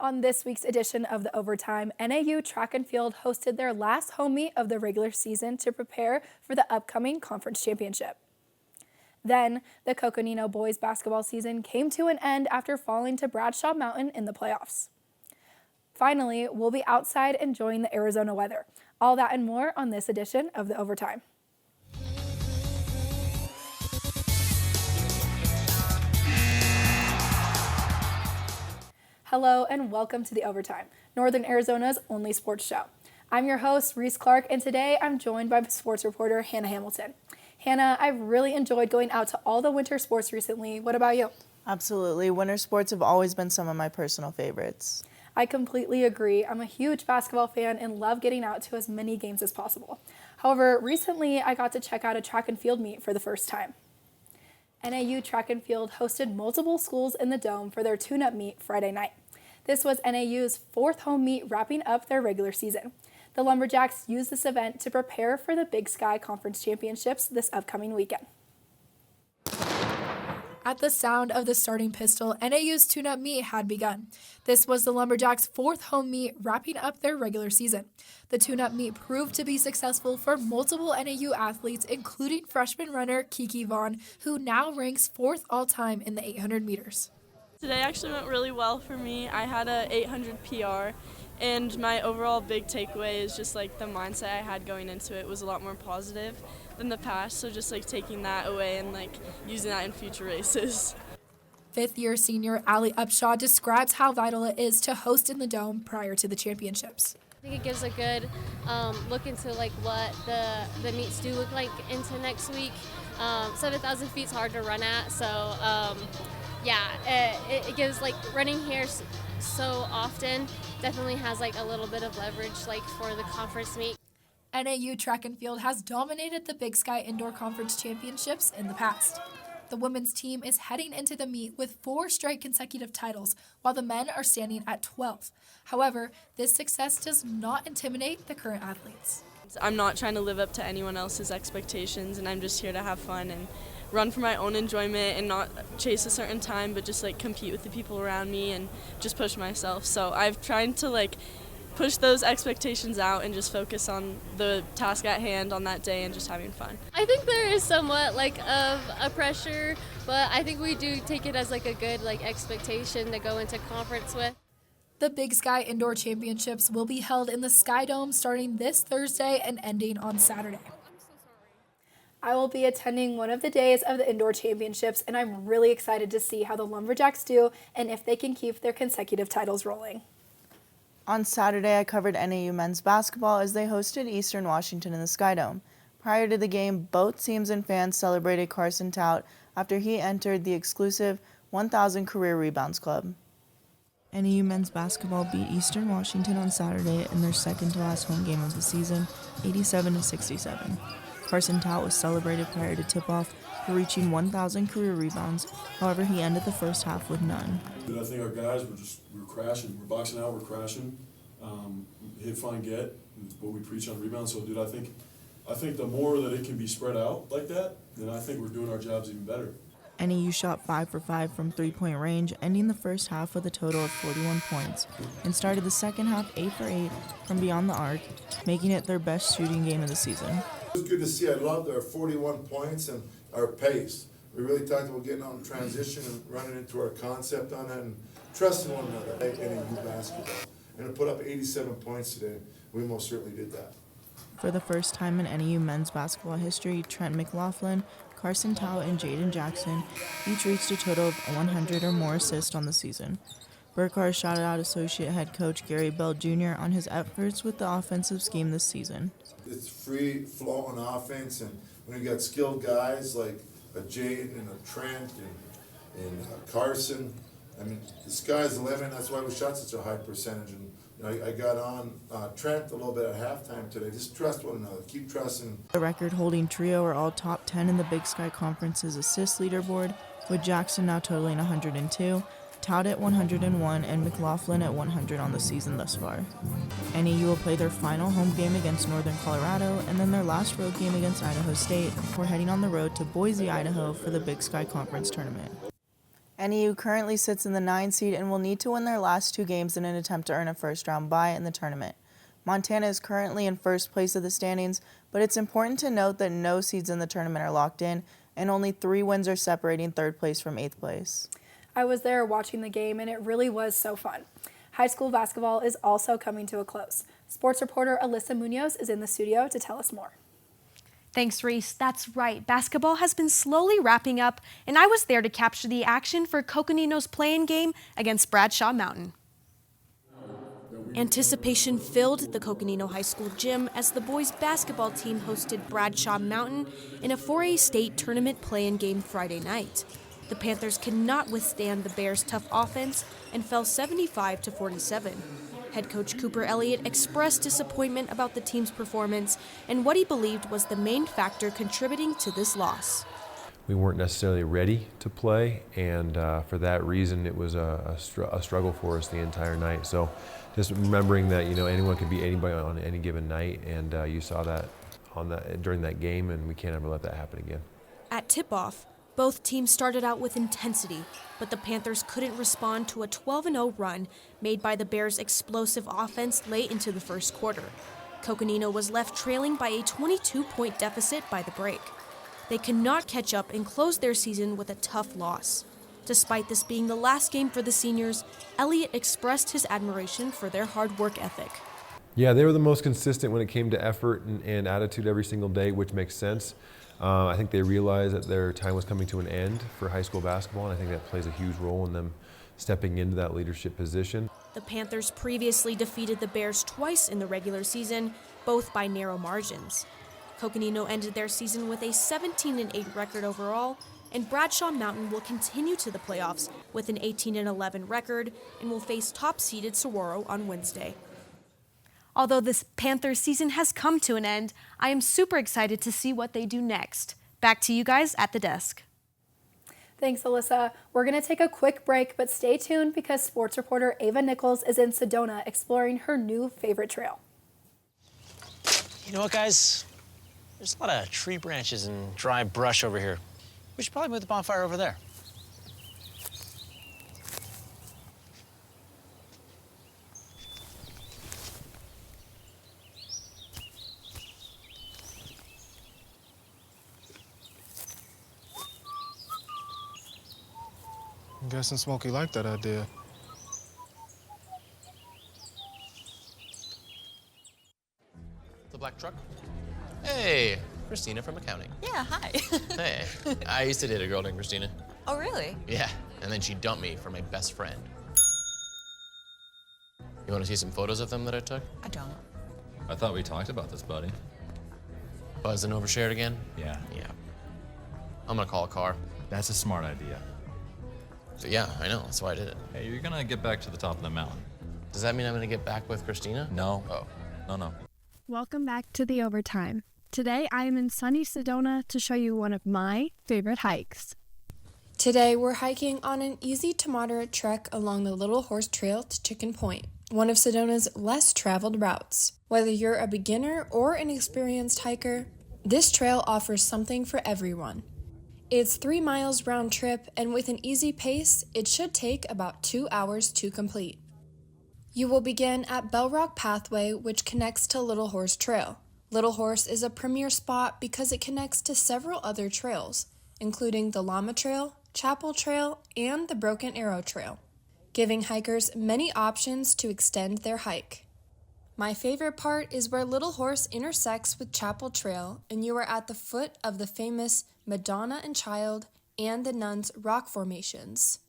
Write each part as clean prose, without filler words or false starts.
On this week's edition of The Overtime, NAU Track and Field hosted their last home meet of the regular season to prepare for the upcoming conference championship. Then, the Coconino boys basketball season came to an end after falling to Bradshaw Mountain in the playoffs. Finally, we'll be outside enjoying the Arizona weather. All that and more on this edition of The Overtime. Hello and welcome to The Overtime, Northern Arizona's only sports show. I'm your host, Reese Clark, and today I'm joined by sports reporter Hannah Hamilton. Hannah, I've really enjoyed going out to all the winter sports recently. What about you? Absolutely. Winter sports have always been some of my personal favorites. I completely agree. I'm a huge basketball fan and love getting out to as many games as possible. However, recently I got to check out a track and field meet for the first time. NAU Track and Field hosted multiple schools in the Dome for their tune-up meet Friday night. This was NAU's fourth home meet wrapping up their regular season. The Lumberjacks used this event to prepare for the Big Sky Conference Championships this upcoming weekend. At the sound of the starting pistol, NAU's tune-up meet had begun. This was the Lumberjacks' fourth home meet wrapping up their regular season. The tune-up meet proved to be successful for multiple NAU athletes, including freshman runner Kiki Vaughn, who now ranks fourth all-time in the 800 meters. Today actually went really well for me. I had a 800 PR, and my overall big takeaway is just like the mindset I had going into it was a lot more positive than the past, so just like taking that away and like using that in future races. Fifth-year senior Allie Upshaw describes how vital it is to host in the Dome prior to the championships. I think it gives a good look into like what the meets do look like into next week. 7,000 feet is hard to run at, so it gives like running here so often definitely has like a little bit of leverage like for the conference meet. NAU Track and Field has dominated the Big Sky Indoor Conference Championships in the past. The women's team is heading into the meet with 4 straight consecutive titles, while the men are standing at 12. However, this success does not intimidate the current athletes. I'm not trying to live up to anyone else's expectations, and I'm just here to have fun and run for my own enjoyment and not chase a certain time, but just like compete with the people around me and just push myself. So I've tried to like push those expectations out and just focus on the task at hand on that day and just having fun. I think there is somewhat like of a pressure, but I think we do take it as like a good like expectation to go into conference with. The Big Sky Indoor Championships will be held in the Sky Dome starting this Thursday and ending on Saturday. I will be attending one of the days of the Indoor Championships, and I'm really excited to see how the Lumberjacks do and if they can keep their consecutive titles rolling. On Saturday, I covered NAU men's basketball as they hosted Eastern Washington in the Sky Dome. Prior to the game, both teams and fans celebrated Carson Tout after he entered the exclusive 1,000 career rebounds club. NAU men's basketball beat Eastern Washington on Saturday in their second-to-last home game of the season, 87-67. Carson Tout was celebrated prior to tip-off for reaching 1,000 career rebounds. However, he ended the first half with none. I think our guys were crashing. We're boxing out, we're crashing. Hit, find, get, what we preach on rebounds. So, I think the more that it can be spread out like that, then I think we're doing our jobs even better. NAU shot 5 for 5 from three-point range, ending the first half with a total of 41 points, and started the second half 8 for 8 from beyond the arc, making it their best shooting game of the season. It was good to see. I loved our 41 points and our pace. We really talked about getting out in transition and running into our concept on that and trusting one another in NAU basketball. And to put up 87 points today, we most certainly did that. For the first time in NAU men's basketball history, Trent McLaughlin, Carson Tout, and Jaden Jackson each reached a total of 100 or more assists on the season. Burkhardt shouted out associate head coach Gary Bell Jr. on his efforts with the offensive scheme this season. It's free flowing offense, and when you got skilled guys like a Jaden and a Trent and Carson, I mean, the sky's the limit. That's why we shot such a high percentage. And I got on Trent a little bit at halftime today. Just trust one another. Keep trusting. The record-holding trio are all top 10 in the Big Sky Conference's assist leaderboard, with Jackson now totaling 102, Tout at 101, and McLaughlin at 100 on the season thus far. NAU will play their final home game against Northern Colorado and then their last road game against Idaho State before heading on the road to Boise, Idaho for the Big Sky Conference tournament. NAU currently sits in the 9 seed and will need to win their last 2 games in an attempt to earn a first-round bye in the tournament. Montana is currently in first place of the standings, but it's important to note that no seeds in the tournament are locked in, and only 3 wins are separating 3rd place from 8th place. I was there watching the game, and it really was so fun. High school basketball is also coming to a close. Sports reporter Alyssa Munoz is in the studio to tell us more. Thanks, Reese. That's right. Basketball has been slowly wrapping up, and I was there to capture the action for Coconino's play-in game against Bradshaw Mountain. Anticipation filled the Coconino High School gym as the boys' basketball team hosted Bradshaw Mountain in a 4A state tournament play-in game Friday night. The Panthers could not withstand the Bears' tough offense and fell 75-47. Head coach Cooper Elliott expressed disappointment about the team's performance and what he believed was the main factor contributing to this loss. We weren't necessarily ready to play, and for that reason it was a struggle for us the entire night. So just remembering that anyone can beat anybody on any given night, and you saw that during that game, and we can't ever let that happen again. At tip-off, both teams started out with intensity, but the Panthers couldn't respond to a 12-0 run made by the Bears' explosive offense late into the first quarter. Coconino was left trailing by a 22-point deficit by the break. They could not catch up and close their season with a tough loss. Despite this being the last game for the seniors, Elliott expressed his admiration for their hard work ethic. Yeah, they were the most consistent when it came to effort and attitude every single day, which makes sense. I think they realized that their time was coming to an end for high school basketball, and I think that plays a huge role in them stepping into that leadership position. The Panthers previously defeated the Bears twice in the regular season, both by narrow margins. Coconino ended their season with a 17-8 record overall, and Bradshaw Mountain will continue to the playoffs with an 18-11 record and will face top-seeded Saguaro on Wednesday. Although this Panthers season has come to an end, I am super excited to see what they do next. Back to you guys at the desk. Thanks, Alyssa. We're going to take a quick break, but stay tuned because sports reporter Ava Nichols is in Sedona exploring her new favorite trail. You know what, guys? There's a lot of tree branches and dry brush over here. We should probably move the bonfire over there. I'm guessing Smokey liked that idea. The black truck? Hey, Christina from accounting. Yeah, hi. Hey, I used to date a girl named Christina. Oh, really? Yeah, and then she dumped me for my best friend. You want to see some photos of them that I took? I don't. I thought we talked about this, buddy. Buzzed and overshared again? Yeah. Yeah. I'm gonna call a car. That's a smart idea. So yeah, I know, that's why I did it. Hey, you're gonna get back to the top of the mountain. Does that mean I'm gonna get back with Christina? No. Oh. No. Welcome back to the Overtime. Today I am in sunny Sedona to show you one of my favorite hikes. Today we're hiking on an easy to moderate trek along the Little Horse Trail to Chicken Point, one of Sedona's less traveled routes. Whether you're a beginner or an experienced hiker, this trail offers something for everyone. It's 3 miles round trip, and with an easy pace, it should take about 2 hours to complete. You will begin at Bell Rock Pathway, which connects to Little Horse Trail. Little Horse is a premier spot because it connects to several other trails, including the Llama Trail, Chapel Trail, and the Broken Arrow Trail, giving hikers many options to extend their hike. My favorite part is where Little Horse intersects with Chapel Trail, and you are at the foot of the famous Madonna and Child and the Nuns rock formations.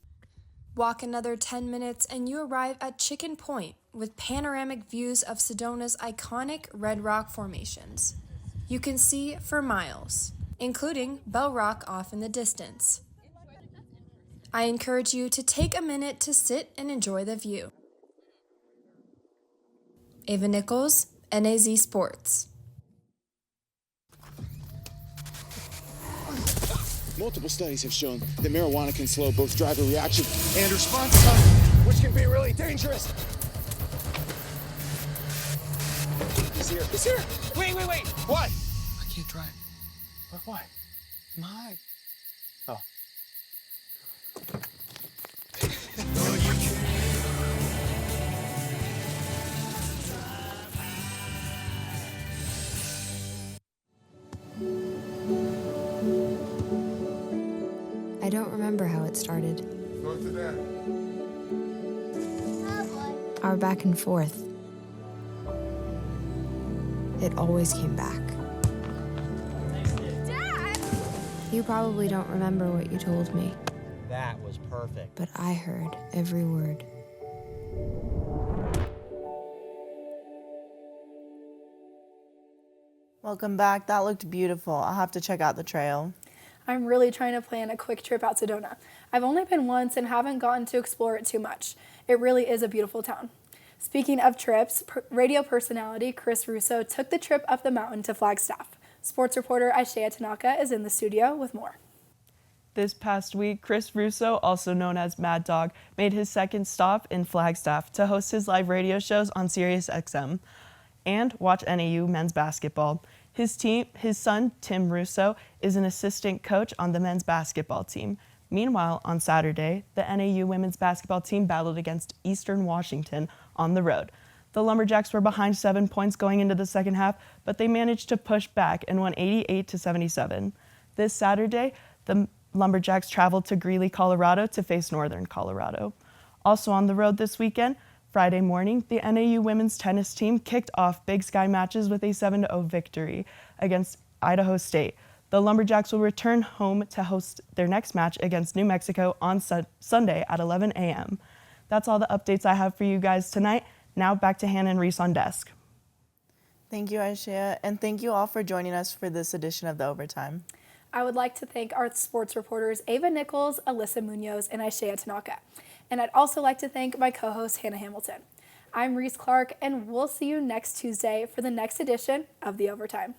Walk another 10 minutes and you arrive at Chicken Point with panoramic views of Sedona's iconic red rock formations. You can see for miles, including Bell Rock off in the distance. I encourage you to take a minute to sit and enjoy the view. Ava Nichols, NAZ Sports. Multiple studies have shown that marijuana can slow both driver reaction and response time, which can be really dangerous. He's here. He's here. Wait. What? I can't drive. Why? My. Oh. remember how it started. Go to that. Our back and forth. It always came back. Dad! You probably don't remember what you told me, That was perfect. but I heard every word. Welcome back. That looked beautiful. I'll have to check out the trail. I'm really trying to plan a quick trip out Sedona. I've only been once and haven't gotten to explore it too much. It really is a beautiful town. Speaking of trips, radio personality Chris Russo took the trip up the mountain to Flagstaff. Sports reporter Aishea Tanaka is in the studio with more. This past week, Chris Russo, also known as Mad Dog, made his second stop in Flagstaff to host his live radio shows on SiriusXM and watch NAU men's basketball. His son, Tim Russo, is an assistant coach on the men's basketball team. Meanwhile, on Saturday, the NAU women's basketball team battled against Eastern Washington on the road. The Lumberjacks were behind 7 points going into the second half, but they managed to push back and won 88-77. This Saturday, the Lumberjacks traveled to Greeley, Colorado to face Northern Colorado. Also on the road this weekend, Friday morning, the NAU women's tennis team kicked off Big Sky matches with a 7-0 victory against Idaho State. The Lumberjacks will return home to host their next match against New Mexico on Sunday at 11 a.m. That's all the updates I have for you guys tonight. Now back to Hannah and Reese on desk. Thank you, Aishea, and thank you all for joining us for this edition of The Overtime. I would like to thank our sports reporters Ava Nichols, Alyssa Munoz, and Aishea Tanaka. And I'd also like to thank my co-host Hannah Hamilton. I'm Reese Clark, and we'll see you next Tuesday for the next edition of The Overtime.